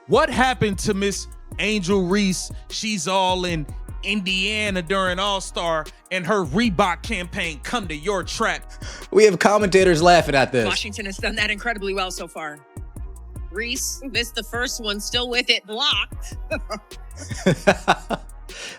What happened to Miss Angel Reese? She's all in Indiana during All-Star, and her Reebok campaign come to your track. We have commentators laughing at this. Washington has done that incredibly well so far. Reese missed the first one, still with it blocked.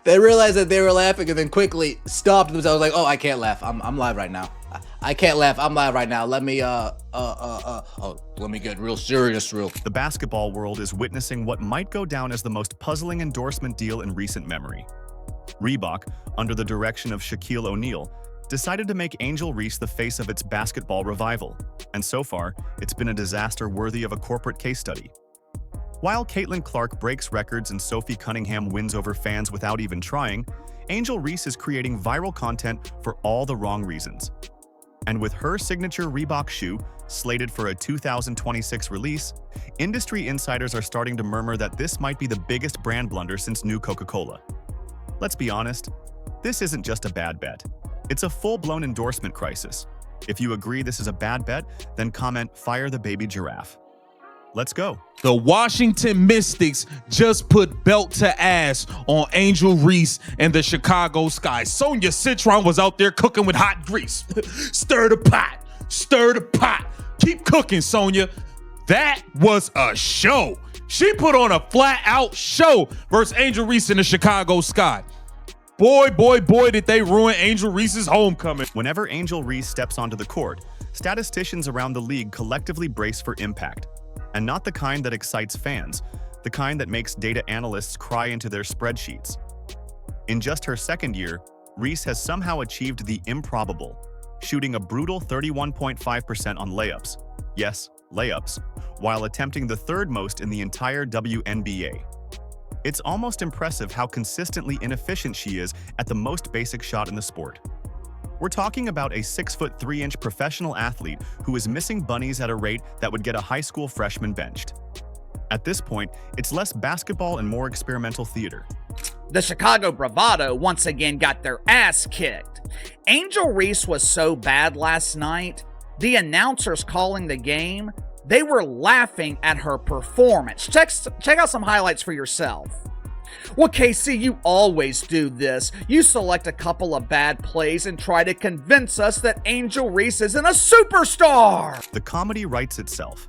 They realized that they were laughing and then quickly stopped themselves like, oh, I can't laugh. I'm live right now. I can't laugh. I'm live right now. Let me get real serious. The basketball world is witnessing what might go down as the most puzzling endorsement deal in recent memory. Reebok, under the direction of Shaquille O'Neal, decided to make Angel Reese the face of its basketball revival, and so far, it's been a disaster worthy of a corporate case study. While Caitlin Clark breaks records and Sophie Cunningham wins over fans without even trying, Angel Reese is creating viral content for all the wrong reasons. And with her signature Reebok shoe slated for a 2026 release, industry insiders are starting to murmur that this might be the biggest brand blunder since New Coca-Cola. Let's be honest, this isn't just a bad bet. It's a full-blown endorsement crisis. If you agree this is a bad bet, then comment "Fire the baby giraffe." Let's go. The Washington Mystics just put belt to ass on Angel Reese and the Chicago Sky. Sonia Citron was out there cooking with hot grease. Stir the pot. Stir the pot. Keep cooking, Sonia. That was a show. She put on a flat-out show versus Angel Reese and the Chicago Sky. Boy, did they ruin Angel Reese's homecoming. Whenever Angel Reese steps onto the court, statisticians around the league collectively brace for impact. And not the kind that excites fans, the kind that makes data analysts cry into their spreadsheets. In just her second year, Reese has somehow achieved the improbable, shooting a brutal 31.5% on layups. Yes, layups, while attempting the third most in the entire WNBA. It's almost impressive how consistently inefficient she is at the most basic shot in the sport. We're talking about a 6'3" professional athlete who is missing bunnies at a rate that would get a high school freshman benched. At this point, it's less basketball and more experimental theater. The Chicago Bravado once again got their ass kicked. Angel Reese was so bad last night, the announcers calling the game, they were laughing at her performance. Check out some highlights for yourself. Well, KC, you always do this. You select a couple of bad plays and try to convince us that Angel Reese isn't a superstar. The comedy writes itself.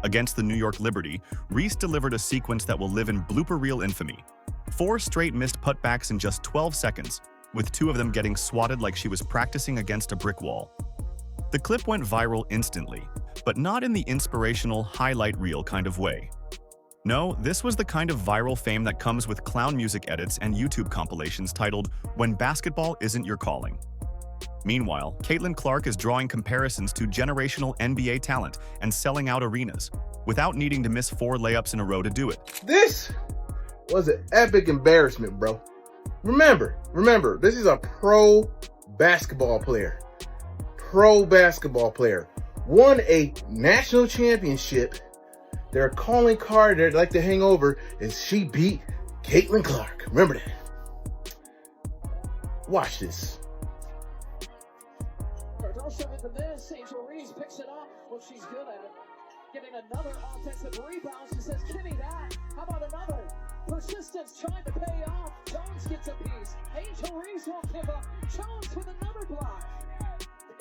Against the New York Liberty, Reese delivered a sequence that will live in blooper reel infamy. 4 straight missed putbacks in just 12 seconds, with 2 of them getting swatted like she was practicing against a brick wall. The clip went viral instantly, but not in the inspirational highlight reel kind of way. No, this was the kind of viral fame that comes with clown music edits and YouTube compilations titled "When Basketball Isn't Your Calling." Meanwhile, Caitlin Clark is drawing comparisons to generational NBA talent and selling out arenas, without needing to miss 4 layups in a row to do it. This was an epic embarrassment, bro. Remember, this is a pro basketball player. Won a national championship. Their calling card they'd like to hang over is she beat Caitlin Clark. Remember that. Watch this. Don't show it to this. Angel Reese picks it up. Well, she's good at it. Getting another offensive rebound. She says, "Give me that." How about another? Persistence trying to pay off. Jones gets a piece. Angel Reese won't give up. Jones with another block.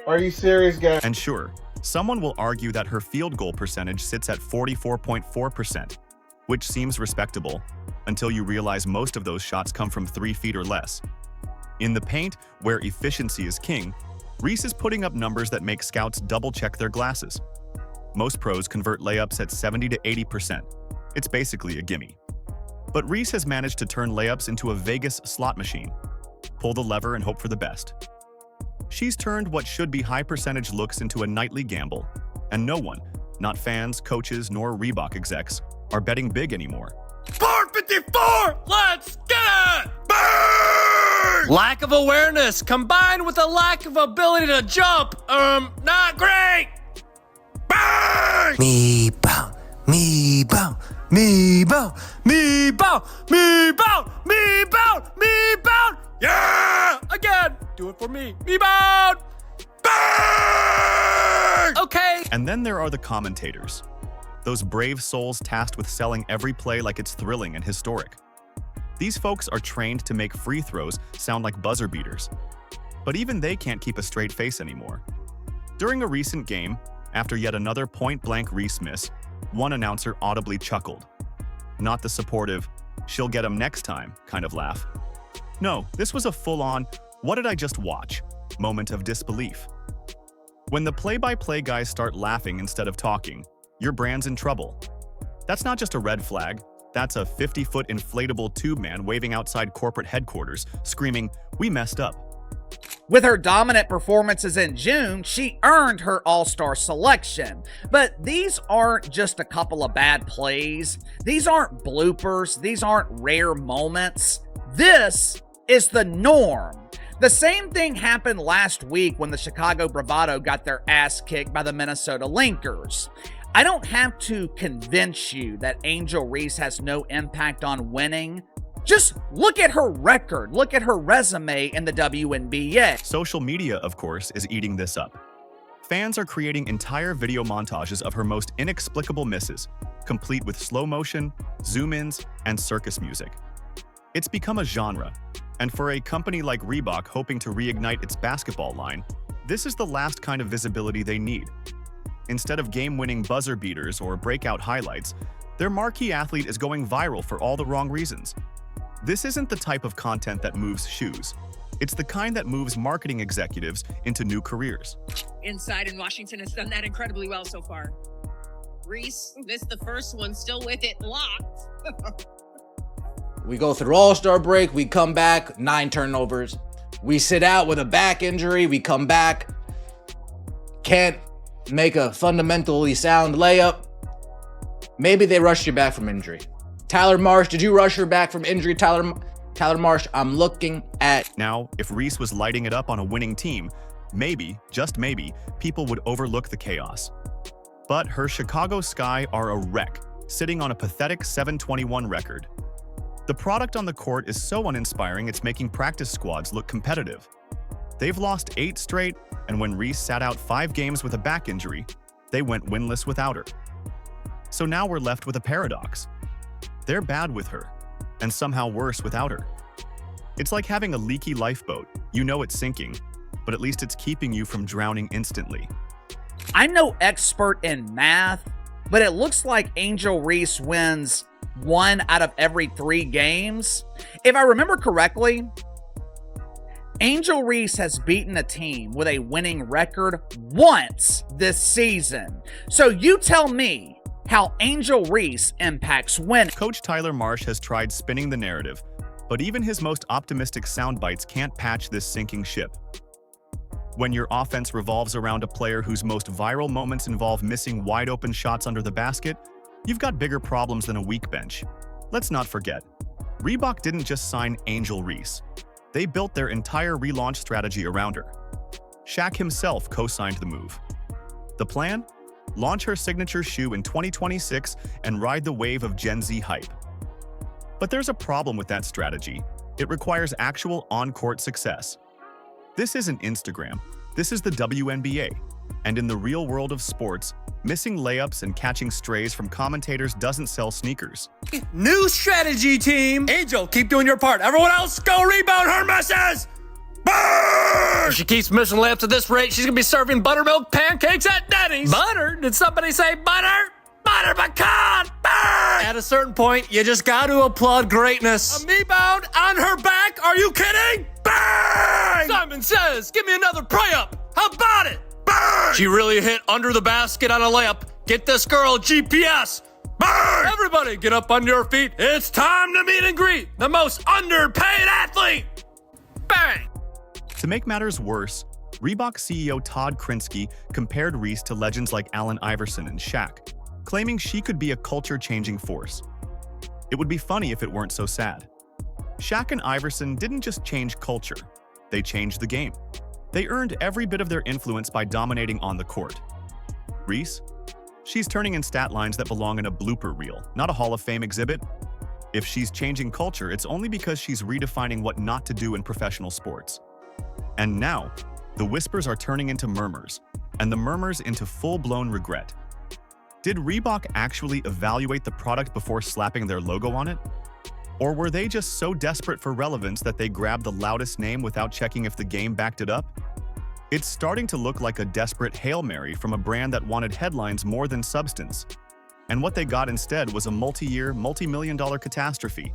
Are you serious, guys? And sure, someone will argue that her field goal percentage sits at 44.4%, which seems respectable, until you realize most of those shots come from 3 feet or less. In the paint, where efficiency is king, Reese is putting up numbers that make scouts double-check their glasses. Most pros convert layups at 70 to 80%. It's basically a gimme. But Reese has managed to turn layups into a Vegas slot machine. Pull the lever and hope for the best. She's turned what should be high-percentage looks into a nightly gamble, and no one, not fans, coaches, nor Reebok execs, are betting big anymore. 454! Let's get it! Bang! Lack of awareness combined with a lack of ability to jump, not great! Bang! Me bow, me bow, me bow, me bow, me bow, me bow, me bow. Yeah! Again! Do it for me. Rebound! Bang! Okay. And then there are the commentators. those brave souls tasked with selling every play like it's thrilling and historic. These folks are trained to make free throws sound like buzzer beaters. But even they can't keep a straight face anymore. During a recent game, after yet another point-blank Reese miss, one announcer audibly chuckled. Not the supportive, "she'll get him next time" kind of laugh. No, this was a full-on, "what did I just watch?" moment of disbelief. When the play-by-play guys start laughing instead of talking, your brand's in trouble. That's not just a red flag, that's a 50-foot inflatable tube man waving outside corporate headquarters, screaming, "We messed up." With her dominant performances in June, she earned her All-Star selection. But these aren't just a couple of bad plays. These aren't bloopers. These aren't rare moments. This is the norm. The same thing happened last week when the Chicago Bravado got their ass kicked by the Minnesota Linkers. I don't have to convince you that Angel Reese has no impact on winning. Just look at her record, look at her resume in the WNBA. Social media, of course, is eating this up. Fans are creating entire video montages of her most inexplicable misses, complete with slow motion, zoom-ins, and circus music. It's become a genre, and for a company like Reebok hoping to reignite its basketball line, this is the last kind of visibility they need. Instead of game-winning buzzer beaters or breakout highlights, their marquee athlete is going viral for all the wrong reasons. This isn't the type of content that moves shoes. It's the kind that moves marketing executives into new careers. Inside, and Washington has done that incredibly well so far. Reese missed the first one, still with it locked. We go through All-Star break, we come back, 9 turnovers. We sit out with a back injury, we come back, can't make a fundamentally sound layup. Maybe they rushed you back from injury. Tyler Marsh, did you rush her back from injury? Tyler Marsh, I'm looking at... Now, if Reese was lighting it up on a winning team, maybe, just maybe, people would overlook the chaos. But her Chicago Sky are a wreck, sitting on a pathetic 7-21 record. The product on the court is so uninspiring it's making practice squads look competitive. They've lost 8 straight, and when Reese sat out 5 games with a back injury, they went winless without her. So now we're left with a paradox. They're bad with her, and somehow worse without her. It's like having a leaky lifeboat. You know it's sinking, but at least it's keeping you from drowning instantly. I'm no expert in math, but it looks like Angel Reese wins 1 out of every 3 games. If I remember correctly, Angel Reese has beaten a team with a winning record once this season. So you tell me how Angel Reese impacts win. Coach Tyler Marsh has tried spinning the narrative, but even his most optimistic sound bites can't patch this sinking ship. When your offense revolves around a player whose most viral moments involve missing wide-open shots under the basket, you've got bigger problems than a weak bench. Let's not forget, Reebok didn't just sign Angel Reese. They built their entire relaunch strategy around her. Shaq himself co-signed the move. The plan? Launch her signature shoe in 2026 and ride the wave of Gen Z hype. But there's a problem with that strategy. It requires actual on-court success. This isn't Instagram. This is the WNBA. And in the real world of sports, missing layups and catching strays from commentators doesn't sell sneakers. New strategy, team. Angel, keep doing your part. Everyone else, go rebound her misses. Burn! If she keeps missing layups at this rate, she's gonna be serving buttermilk pancakes at Denny's. Butter? Did somebody say butter? Butter pecan! Burn! At a certain point, you just got to applaud greatness. A me-bound on her back? Are you kidding? Bang! Simon Says, give me another pray-up. How about it? Bang! She really hit under the basket on a layup. Get this girl GPS. Bang! Everybody get up on your feet. It's time to meet and greet the most underpaid athlete. Bang! To make matters worse, Reebok CEO Todd Krinsky compared Reese to legends like Allen Iverson and Shaq, claiming she could be a culture-changing force. It would be funny if it weren't so sad. Shaq and Iverson didn't just change culture, they changed the game. They earned every bit of their influence by dominating on the court. Reese? She's turning in stat lines that belong in a blooper reel, not a Hall of Fame exhibit. If she's changing culture, it's only because she's redefining what not to do in professional sports. And now, the whispers are turning into murmurs, and the murmurs into full-blown regret. Did Reebok actually evaluate the product before slapping their logo on it? Or were they just so desperate for relevance that they grabbed the loudest name without checking if the game backed it up? It's starting to look like a desperate Hail Mary from a brand that wanted headlines more than substance. And what they got instead was a multi-year, multi-million-dollar catastrophe.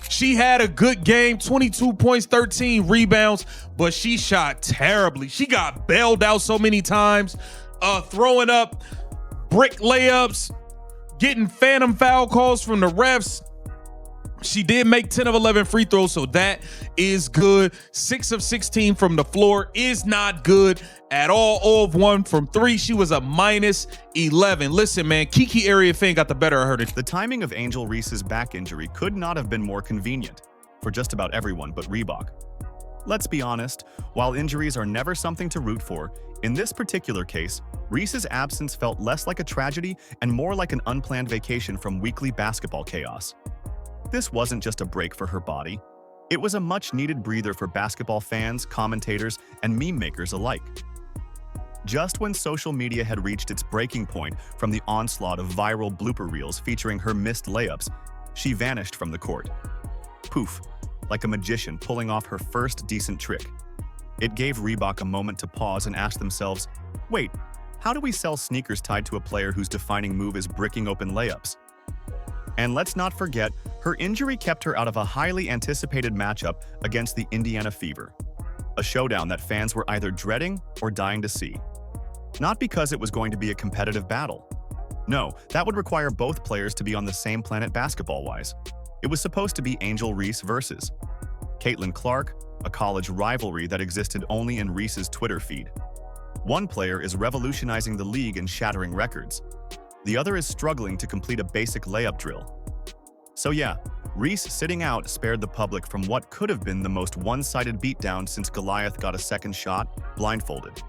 She had a good game, 22 points, 13 rebounds, but she shot terribly. She got bailed out so many times, throwing up brick layups, getting phantom foul calls from the refs. She did make 10 of 11 free throws, so that is good. 6 of 16 from the floor is not good at all. 0 of 1 from 3. She was a minus 11. Listen, man, Kiki Area Fan got the better of her. The timing of Angel Reese's back injury could not have been more convenient for just about everyone but Reebok. Let's be honest, while injuries are never something to root for, in this particular case, Reese's absence felt less like a tragedy and more like an unplanned vacation from weekly basketball chaos. This wasn't just a break for her body. It was a much-needed breather for basketball fans, commentators, and meme makers alike. Just when social media had reached its breaking point from the onslaught of viral blooper reels featuring her missed layups, she vanished from the court. Poof, like a magician pulling off her first decent trick. It gave Reebok a moment to pause and ask themselves, wait, how do we sell sneakers tied to a player whose defining move is bricking open layups? And let's not forget, her injury kept her out of a highly anticipated matchup against the Indiana Fever, a showdown that fans were either dreading or dying to see. Not because it was going to be a competitive battle. No, that would require both players to be on the same planet basketball-wise. It was supposed to be Angel Reese versus Caitlin Clark, a college rivalry that existed only in Reese's Twitter feed. One player is revolutionizing the league and shattering records. The other is struggling to complete a basic layup drill. So yeah, Reese sitting out spared the public from what could have been the most one-sided beatdown since Goliath got a second shot, blindfolded.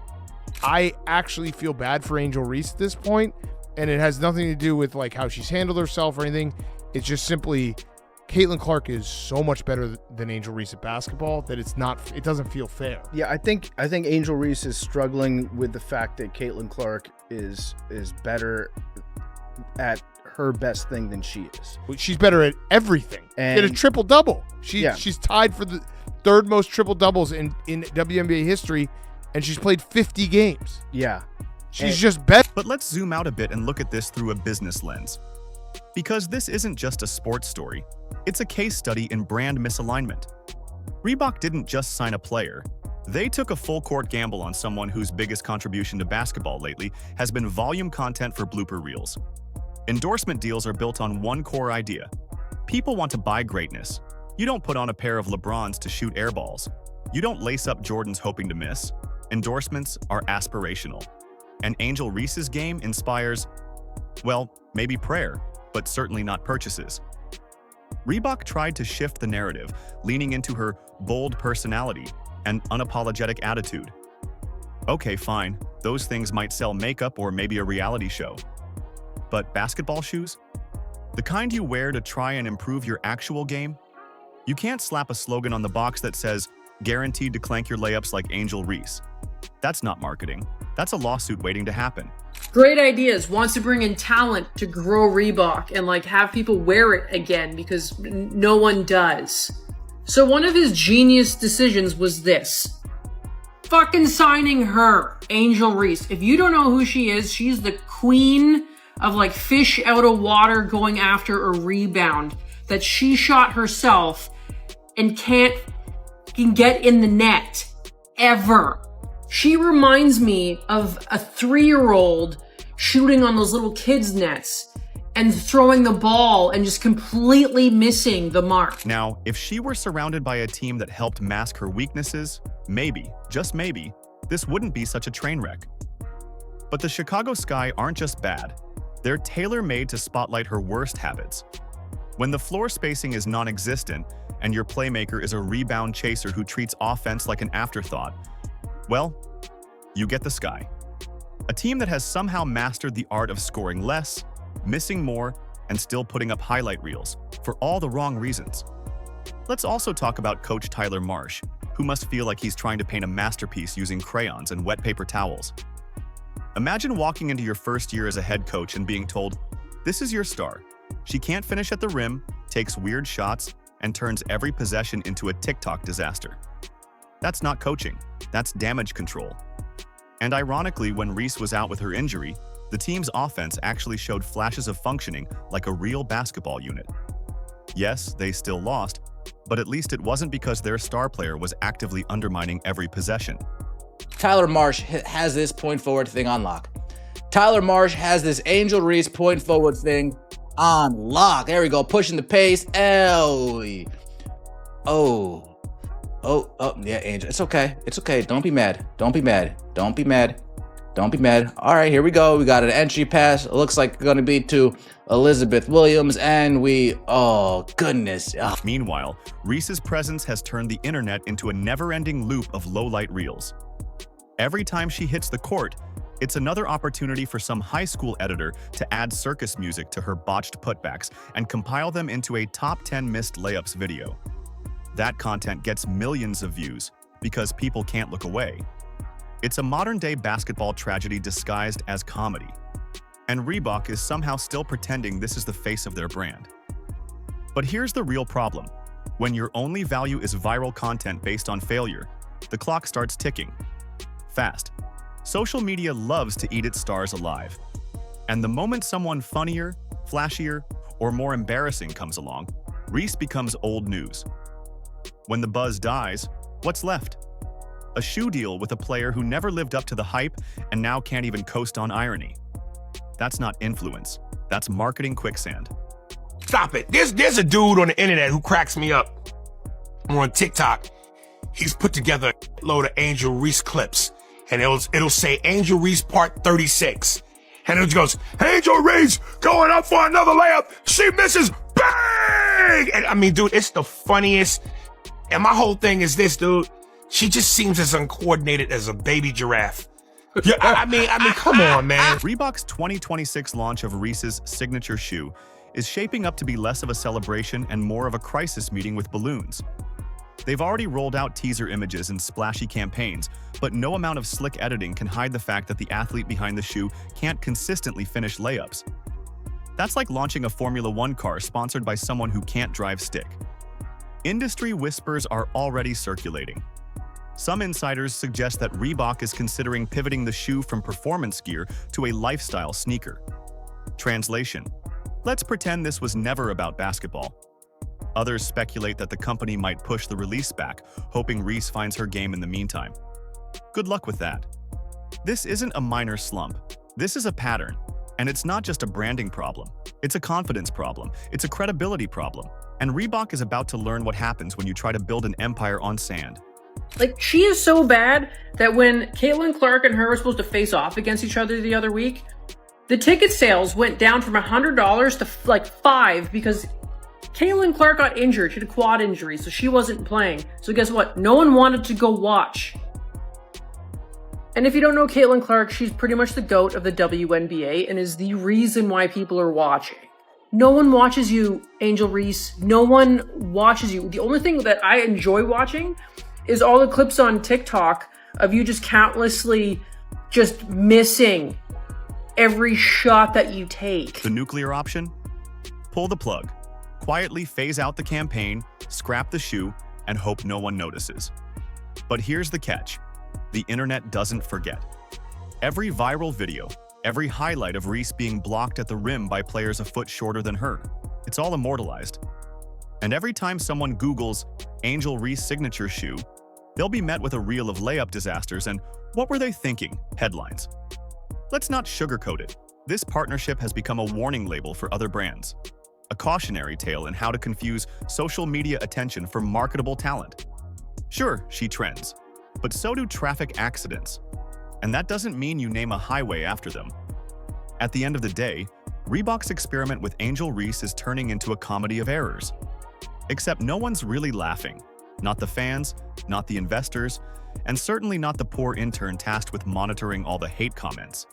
I actually feel bad for Angel Reese at this point, and it has nothing to do with like how she's handled herself or anything. It's just simply Caitlin Clark is so much better than Angel Reese at basketball that it doesn't feel fair. Yeah, I think Angel Reese is struggling with the fact that Caitlin Clark is better at her best thing than she is. She's better at everything. And she had a triple-double. She's tied for the third most triple-doubles in WNBA history, and she's played 50 games. Yeah. She's just better. But let's zoom out a bit and look at this through a business lens. Because this isn't just a sports story, it's a case study in brand misalignment. Reebok didn't just sign a player. They took a full-court gamble on someone whose biggest contribution to basketball lately has been volume content for blooper reels. Endorsement deals are built on one core idea. People want to buy greatness. You don't put on a pair of LeBrons to shoot air balls. You don't lace up Jordans hoping to miss. Endorsements are aspirational. And Angel Reese's game inspires, well, maybe prayer, but certainly not purchases. Reebok tried to shift the narrative, leaning into her bold personality and unapologetic attitude. Okay, fine, those things might sell makeup or maybe a reality show. But basketball shoes? The kind you wear to try and improve your actual game? You can't slap a slogan on the box that says, guaranteed to clank your layups like Angel Reese. That's not marketing. That's a lawsuit waiting to happen. Great ideas. Wants to bring in talent to grow Reebok and like have people wear it again because no one does. So one of his genius decisions was this. Fucking signing her, Angel Reese. If you don't know who she is, she's the queen of like fish out of water going after a rebound that she shot herself and can get in the net ever. She reminds me of a 3-year-old shooting on those little kids' nets and throwing the ball and just completely missing the mark. Now, if she were surrounded by a team that helped mask her weaknesses, maybe, just maybe, this wouldn't be such a train wreck. But the Chicago Sky aren't just bad. They're tailor-made to spotlight her worst habits. When the floor spacing is non-existent and your playmaker is a rebound chaser who treats offense like an afterthought, well, you get the Sky. A team that has somehow mastered the art of scoring less, missing more, and still putting up highlight reels for all the wrong reasons. Let's also talk about Coach Tyler Marsh, who must feel like he's trying to paint a masterpiece using crayons and wet paper towels. Imagine walking into your first year as a head coach and being told, this is your star. She can't finish at the rim, takes weird shots, and turns every possession into a TikTok disaster. That's not coaching, that's damage control. And ironically, when Reese was out with her injury, the team's offense actually showed flashes of functioning like a real basketball unit. Yes, they still lost, but at least it wasn't because their star player was actively undermining every possession. Tyler Marsh has this point forward thing on lock. Tyler Marsh has this Angel Reese point forward thing on lock. There we go, pushing the pace. Yeah, Angel. It's okay. It's okay. Don't be mad. Don't be mad. Don't be mad. Don't be mad. All right, here we go. We got an entry pass. It looks like it's going to be to Elizabeth Williams, and oh, goodness. Ugh. Meanwhile, Reese's presence has turned the internet into a never-ending loop of low-light reels. Every time she hits the court, it's another opportunity for some high school editor to add circus music to her botched putbacks and compile them into a top 10 missed layups video. That content gets millions of views because people can't look away. It's a modern-day basketball tragedy disguised as comedy. And Reebok is somehow still pretending this is the face of their brand. But here's the real problem. When your only value is viral content based on failure, the clock starts ticking. Fast. Social media loves to eat its stars alive. And the moment someone funnier, flashier, or more embarrassing comes along, Reese becomes old news. When the buzz dies, what's left? A shoe deal with a player who never lived up to the hype and now can't even coast on irony. That's not influence. That's marketing quicksand. Stop it. There's a dude on the internet who cracks me up. On TikTok, he's put together a load of Angel Reese clips, and it'll say Angel Reese part 36. And it goes, Angel Reese going up for another layup. She misses. Bang! And I mean, dude, it's the funniest. And my whole thing is this, dude. She just seems as uncoordinated as a baby giraffe. Yeah, I mean, come on, man. Reebok's 2026 launch of Reese's signature shoe is shaping up to be less of a celebration and more of a crisis meeting with balloons. They've already rolled out teaser images and splashy campaigns, but no amount of slick editing can hide the fact that the athlete behind the shoe can't consistently finish layups. That's like launching a Formula One car sponsored by someone who can't drive stick. Industry whispers are already circulating. Some insiders suggest that Reebok is considering pivoting the shoe from performance gear to a lifestyle sneaker. Translation: let's pretend this was never about basketball. Others speculate that the company might push the release back, hoping Reese finds her game in the meantime. Good luck with that. This isn't a minor slump. This is a pattern. And it's not just a branding problem. It's a confidence problem. It's a credibility problem. And Reebok is about to learn what happens when you try to build an empire on sand. Like, she is so bad that when Caitlin Clark and her were supposed to face off against each other the other week, the ticket sales went down from $100 to like $5 because Caitlin Clark got injured. She had a quad injury, so she wasn't playing. So guess what? No one wanted to go watch. And if you don't know Caitlin Clark, she's pretty much the GOAT of the WNBA and is the reason why people are watching. No one watches you, Angel Reese. No one watches you. The only thing that I enjoy watching is all the clips on TikTok of you just countlessly just missing every shot that you take. The nuclear option? Pull the plug. Quietly phase out the campaign, scrap the shoe, and hope no one notices. But here's the catch. The internet doesn't forget. Every viral video, every highlight of Reese being blocked at the rim by players a foot shorter than her, it's all immortalized. And every time someone Googles Angel Reese signature shoe, they'll be met with a reel of layup disasters and "what were they thinking?" headlines. Let's not sugarcoat it. This partnership has become a warning label for other brands. A cautionary tale in how to confuse social media attention for marketable talent. Sure, she trends, but so do traffic accidents. And that doesn't mean you name a highway after them. At the end of the day, Reebok's experiment with Angel Reese is turning into a comedy of errors. Except no one's really laughing. Not the fans, not the investors, and certainly not the poor intern tasked with monitoring all the hate comments.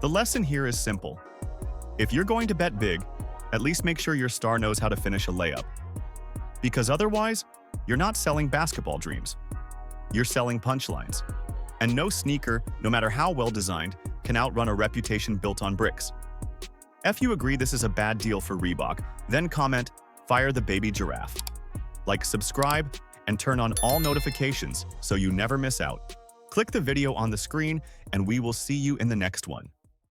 The lesson here is simple. If you're going to bet big, at least make sure your star knows how to finish a layup. Because otherwise, you're not selling basketball dreams. You're selling punchlines. And no sneaker, no matter how well designed, can outrun a reputation built on bricks. If you agree this is a bad deal for Reebok, then comment, "Fire the baby giraffe." Like, subscribe, and turn on all notifications so you never miss out. Click the video on the screen, and we will see you in the next one.